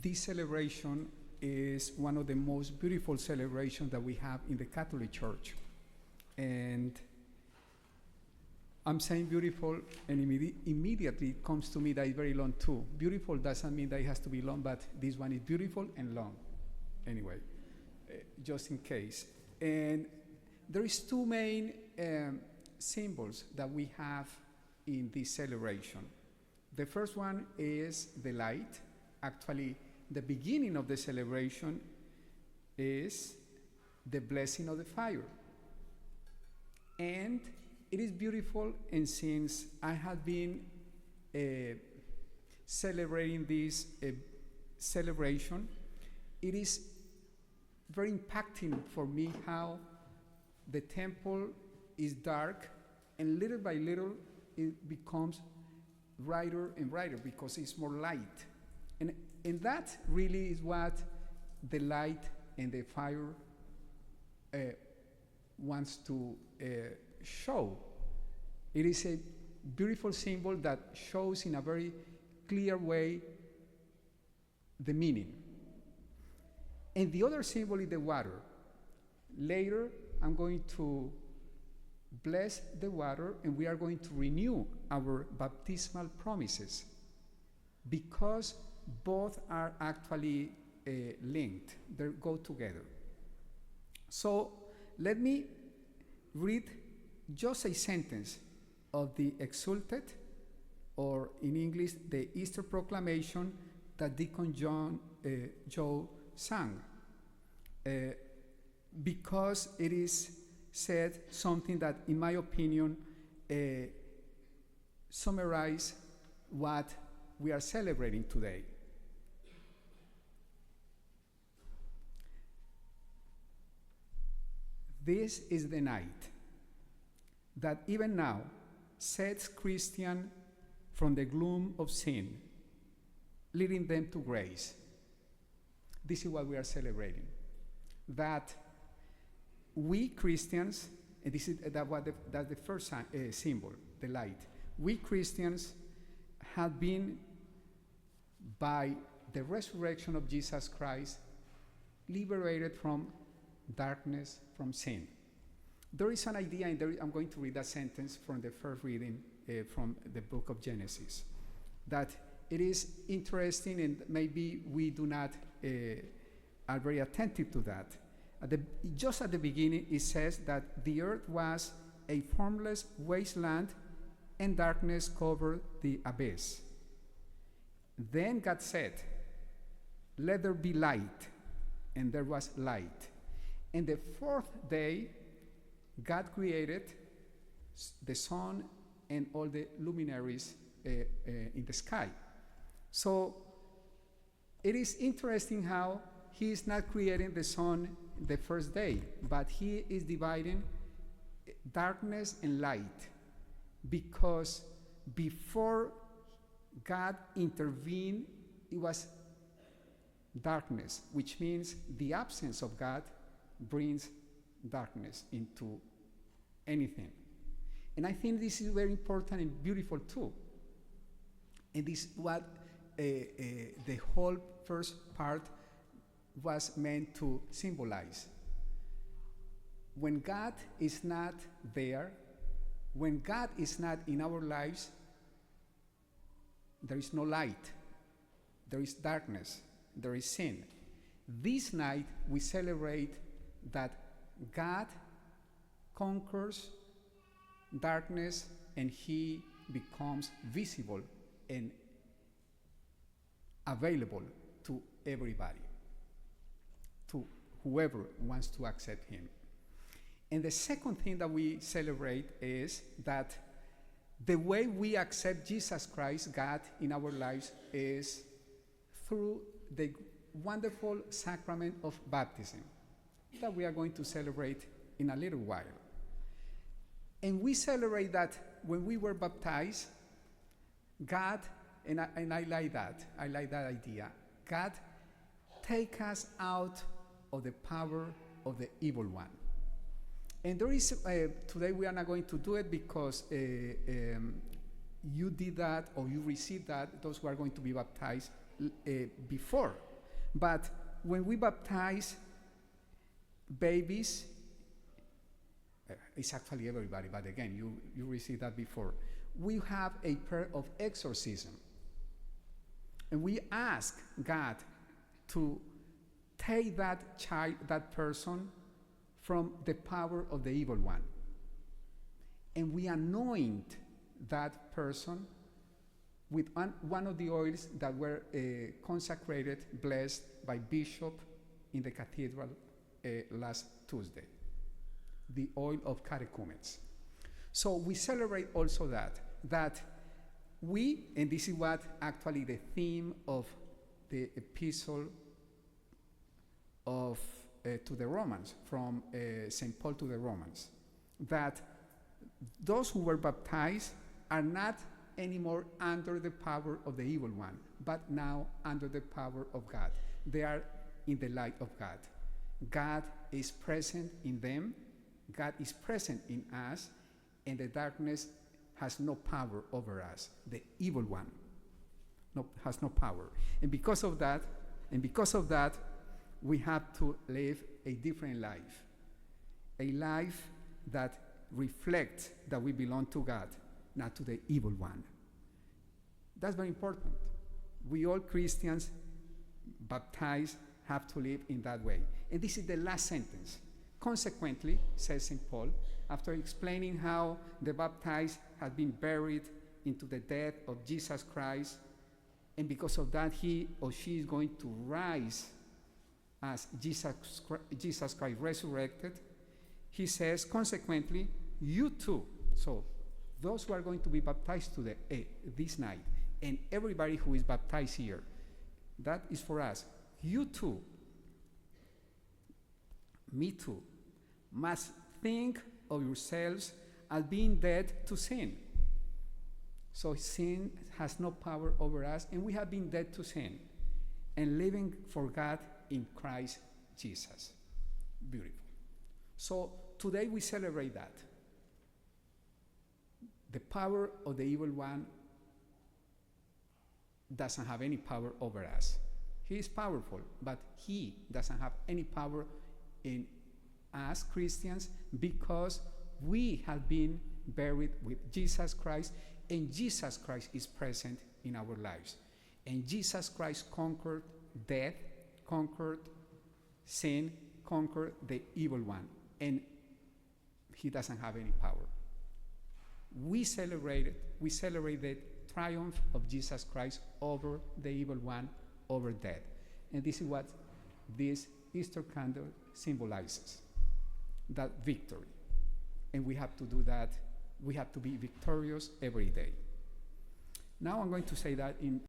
this celebration is one of the most beautiful celebrations that we have in the Catholic Church. And I'm saying beautiful, and immediately it comes to me that it's very long too. Beautiful doesn't mean that it has to be long, but this one is beautiful and long. Anyway, just in case. And there is two main symbols that we have in this celebration. The first one is the light. Actually, the beginning of the celebration is the blessing of the fire. And it is beautiful, and since I have been celebrating this celebration, it is very impacting for me how the temple is dark, and little by little it becomes brighter and brighter because it's more light. And that really is what the light and the fire wants to show. It is a beautiful symbol that shows in a very clear way the meaning. And the other symbol is the water. Later, I'm going to bless the water, and we are going to renew our baptismal promises because both are actually linked. They go together. So let me read just a sentence of the Exultet, or in English, the Easter Proclamation that Deacon Joe sang, because it is said something that, in my opinion, summarize what we are celebrating today. This is the night that even now sets Christians from the gloom of sin, leading them to grace. This is what we are celebrating. That we Christians, and this is that's the first symbol, the light. We Christians have been, by the resurrection of Jesus Christ, liberated from darkness, from sin. There is an idea, and I'm going to read that sentence from the first reading from the book of Genesis, that it is interesting, and maybe we do not are very attentive to that. Just at the beginning, it says that the earth was a formless wasteland, and darkness covered the abyss. Then God said, "Let there be light," and there was light. And the fourth day, God created the sun and all the luminaries in the sky. So it is interesting how he is not creating the sun the first day, but he is dividing darkness and light, because before God intervened, it was darkness, which means the absence of God brings darkness into anything. And I think this is very important and beautiful too. And this is what the whole first part was meant to symbolize. When God is not there, when God is not in our lives, there is no light, there is darkness, there is sin. This night we celebrate that God conquers darkness, and he becomes visible and available to everybody, to whoever wants to accept him. And the second thing that we celebrate is that the way we accept Jesus Christ, God, in our lives is through the wonderful sacrament of baptism that we are going to celebrate in a little while. And we celebrate that when we were baptized, God, and I like that idea, God take us out of the power of the evil one. And there is, today we are not going to do it because you did that, or you received that, those who are going to be baptized before But when we baptize babies, it's actually everybody, but again, you received that before. We have a prayer of exorcism. And we ask God to take that child, that person, from the power of the evil one. And we anoint that person with one of the oils that were consecrated, blessed by Bishop in the cathedral last Tuesday, the oil of catechumens. So we celebrate also that we, and this is what actually the theme of the epistle of to the Romans, from St. Paul to the Romans, that those who were baptized are not anymore under the power of the evil one, but now under the power of God. They are in the light of God. God is present in them, God is present in us, and the darkness has no power over us. The evil one has no power. And because of that, we have to live a different life. A life that reflects that we belong to God, not to the evil one. That's very important. We all Christians baptized have to live in that way. And this is the last sentence. Consequently, says St. Paul, after explaining how the baptized have been buried into the death of Jesus Christ, and because of that he or she is going to rise as Jesus Christ resurrected, he says, consequently, you too. So those who are going to be baptized today, this night, and everybody who is baptized here, that is for us. You too, me too, must think of yourselves as being dead to sin. So sin has no power over us, and we have been dead to sin and living for God in Christ Jesus. Beautiful. So today we celebrate that. The power of the evil one doesn't have any power over us. He is powerful, but he doesn't have any power in us Christians, because we have been buried with Jesus Christ, and Jesus Christ is present in our lives. And Jesus Christ conquered death, conquered sin, conquered the evil one, and he doesn't have any power. We celebrate the triumph of Jesus Christ over the evil one, over death. And this is what this Easter candle symbolizes, that victory. And we have to do that. We have to be victorious every day. Now I'm going to say that in